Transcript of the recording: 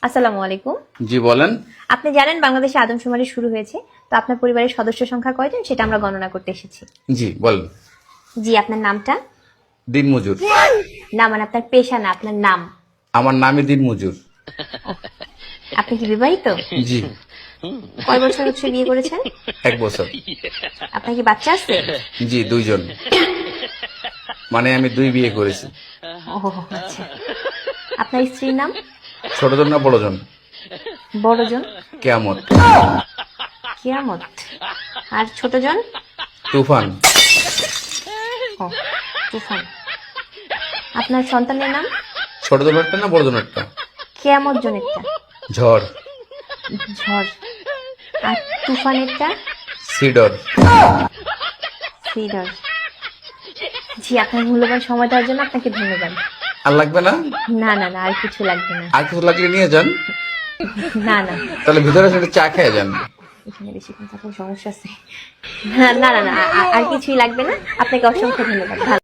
আসসালামু আলাইকুম। জি বলেন। আপনি জানেন বাংলাদেশে আদমশুমারি শুরু হয়েছে, তো আপনার পরিবারের সদস্য সংখ্যা কয়জন সেটা আমরা গণনা করতে এসেছি। জি বলেন। জি, আপনার নামটা? দিনমজুর। না মানে আপনার পেশা না, আপনার নাম। আমার নামই দিনমজুর। আপনি কি বিবাহিত? জি। কয় বছর হচ্ছে বিয়ে করেছেন? 1 বছর। আপনার কি বাচ্চা আছে? জি 2 জন। মানে আমি 2 বিয়ে করেছি। ও আচ্ছা। আপনার স্ত্রীর নাম? ছোটজন না বড়জন? বড়জন? কেয়ামত। কিয়ামত। আর ছোটজন? তুফান। ও তুফান। আপনার সন্তানের নাম? ছোটজন একটা না বড়জন একটা? কিয়ামত জনেরটা? ঝড়। ঝড়। আর তুফানেরটা? সিডর। সিডর। জি, আপনার মূল্যবান সময় দেওয়ার জন্য আপনাকে ধন্যবাদ। আর লাগবে না? না না না, আর কিছু লাগবে না। আর কিছু লাগলে নিয়ে যান। না না, তাহলে ভিতরে এসে চা খেয়ে যান। এখানে বেশিক্ষণ থাকার সমস্যা আছে। না না না, আর কিছুই লাগবে না। আপনাকে অসংখ্য ধন্যবাদ। ভালো।